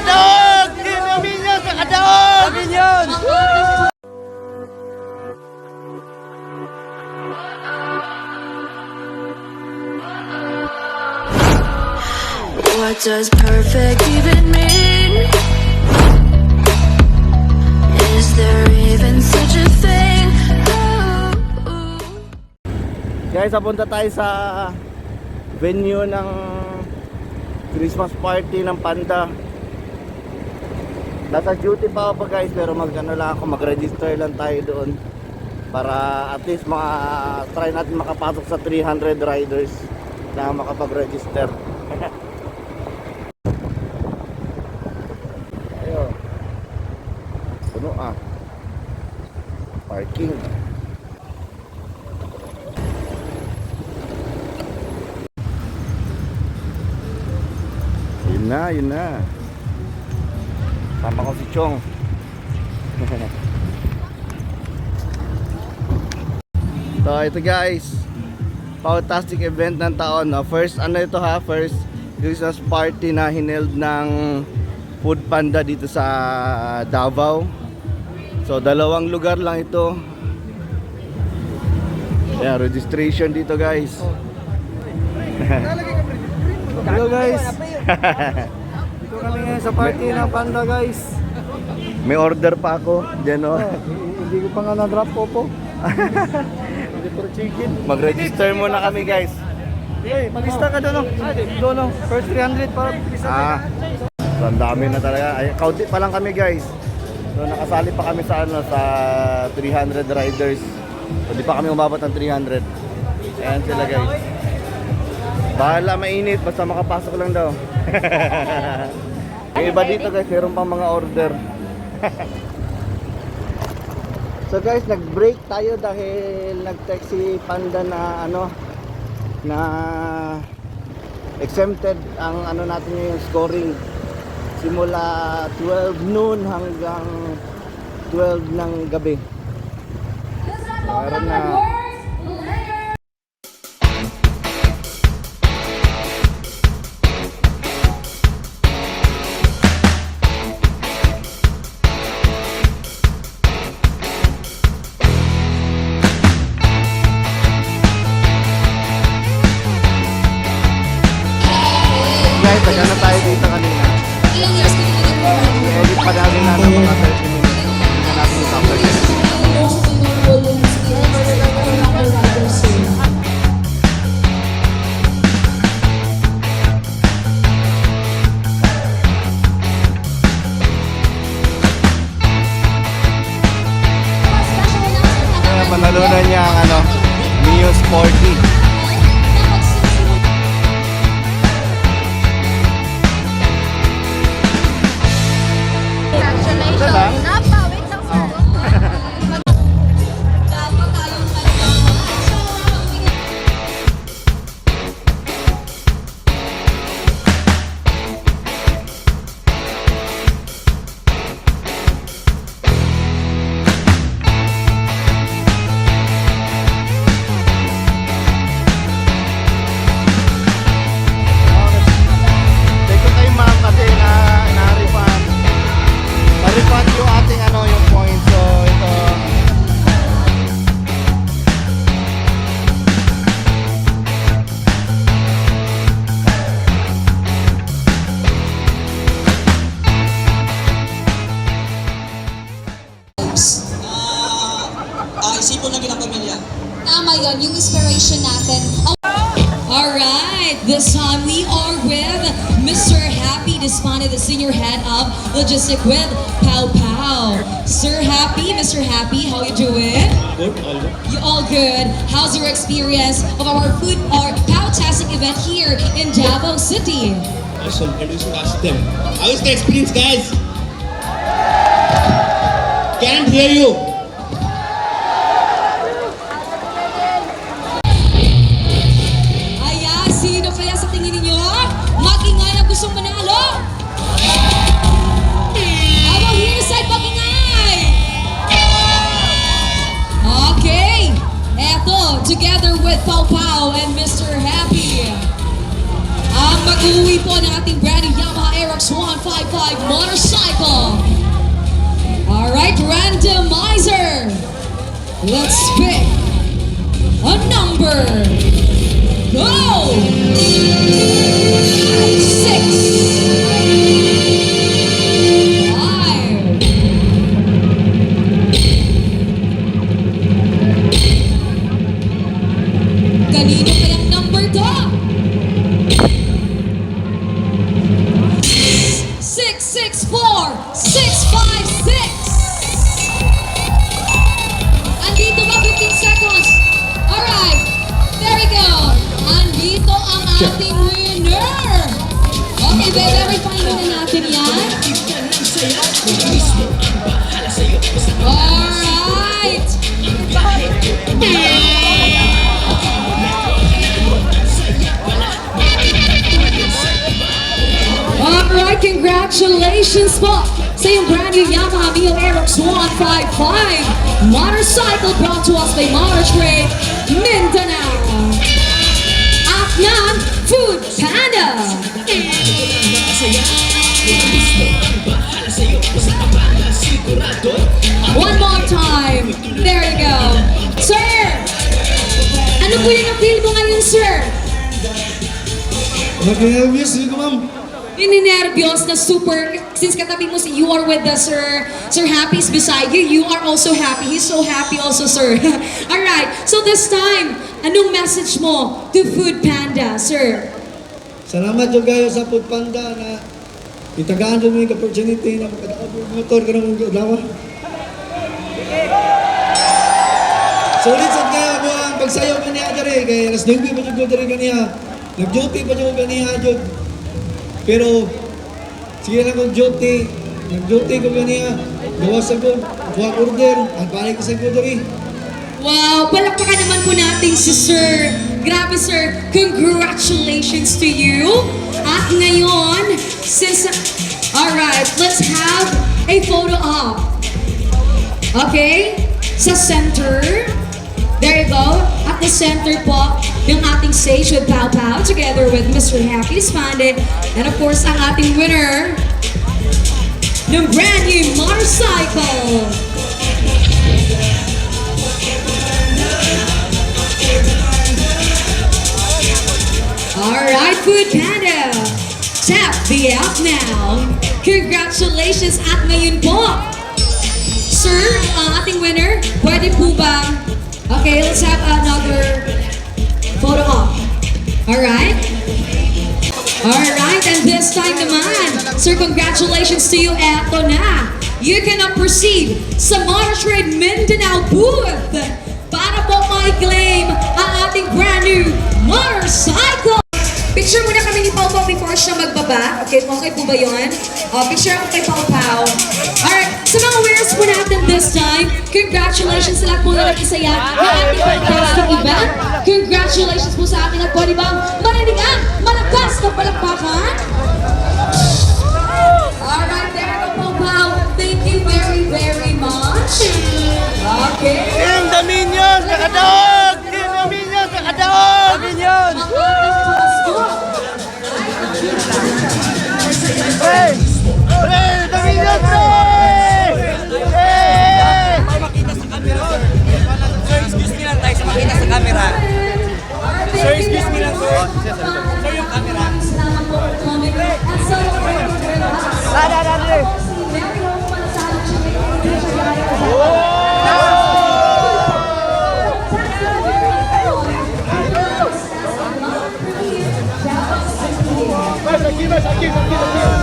Kadaog! Team Minions sa Kadaog! Minions! What does perfect even mean? Is there even such a thing? Guys, papunta tayo sa venue ng Christmas party ng Panda. Nasa duty pa ako guys, pero mag-ano lang ako, mag-register lang tayo doon para at least try natin makapasok sa 300 riders na makapag-register. Ayun. Puno parking. Yun na. Sama ko si Chong. So ito guys, fantastic event ng taon, no? First Christmas party na hineld ng Food Panda dito sa Davao. So 2 lugar lang ito. Yeah, registration dito guys. Hello guys. Ito kami ngayon sa party ng Panda guys. May order pa ako dyan, no? Hindi ko pa nga na-drop po. Hindi for chicken. Mag-register muna kami guys. Okay, mag-lista ka doon. Doon, first 300 para lista. So, ang dami na talaga. Ay, kaunti pa lang kami guys. So nakasali pa kami sa sa 300 riders. So di pa kami umabot ng 300. Ayan sila guys. Bahala mainit, basta makapasok lang daw. Yung iba dito guys, meron pang mga order. So guys, nag-break tayo dahil nag-text si Panda na na exempted ang natin yung scoring simula 12 noon hanggang 12 ng gabi. Meron na. Guys, taga na tayo dito kanina. Ilang years ko na Edit pa namin na ng mga 30 minutes. Hindi na natin yung cover. Panalunan niya ang Mio Sporty. Isipon lang ng pamilya. Tama yun, yung inspiration natin. Alright, this time we are with Mr. Happy Despande, the senior head of logistics with Pow Pow. Sir Happy, Mr. Happy, how you doing? Good, all good. You all good? How's your experience of our Pow-tastic event here in Davao City? Awesome, and we should ask them. How is the experience, guys? Can't hear you. Sino kaya sa tingin ninyo? Magingay na gustong manalo? Habang here side, magingay! Okay, eto, together with Pau Pau and Mr. Happy, ang mag-uwi po ng ating brand new Yamaha Aerox 155 Let's pick a number. Go! 6, 5. Kanino kayang number to? 664 656. Andito ba 15 seconds? Alright, there we go. Andito ang ating winner. Okay, verify muna natin yan. Alright. Alright, congratulations po sa yung brand new Yamaha Mio Aerox 155 motorcycle brought to us by Motor Trade Mindanao. Aknan Food Panda. One more time. There you go. Sir, ano po yung appeal mo ngayon, sir? Mag-nervous ko, ma'am. Ninenervyos na super, since katabi mo si, you are with the Sir Happy's beside you, you are also happy. He's so happy also, sir. Alright, so this time, anong message mo to Food Panda, sir? Salamat yung kayo sa Food Panda na itagaan mo yung opportunity na makadaog yung motor ka ng dawa. Solid sa kayo mo ang pagsayaw ka niya dere, kaya alas 9 pa yung dere ka niya. Nag-duty pa yung ganiha dyan. Pero, sige lang kong duty. Nag-duty ko ganiha. Gawa sa good, buwak order. Ang balik ko sa good dere. Wow, palakpakan naman po natin si Sir. Grabe, sir. Congratulations to you. At ngayon, since... Alright, let's have a photo op. Okay? Sa center. There you go. At the center po, yung ating stage with Pow Pow together with Mr. Happy Panda. And of course, ang ating winner ng brand new motorcycle. Alright, Food Panda. Tap the app now. Congratulations at ngayon po. Sir, ang ating winner, pwede po ba? Okay, let's have another photo op. Alright? Alright, and this time naman, sir, congratulations to you. Eto na. You can now proceed sa Motor Trade Mindanao booth para po ma-claim ang ating brand new motorcycle. Picture muna kami ni Pau Pau before siya magbaba. Okay, okay po ba yun? Picture ako kay Pau Pau. Alright, sa mga winners po natin this time, congratulations sa lahat po na nag-isaya ng ating fantastic event. Congratulations po sa ating nagpwede bang mariningan, malakas na palakpakan. Alright, there you go, Pau Pau. Thank you very, very much. Okay. Team Dominion sa kadaog! Team Dominion sa kadaog! Dominion! Hey! Hey! Dominion! Hey! Hey! Makita sa camera, sir. Sir, excuse me lang tayo sa makita sa camera. Sir, excuse me lang, sir. Sir, yung camera. Aqui, aqui, aqui, aqui.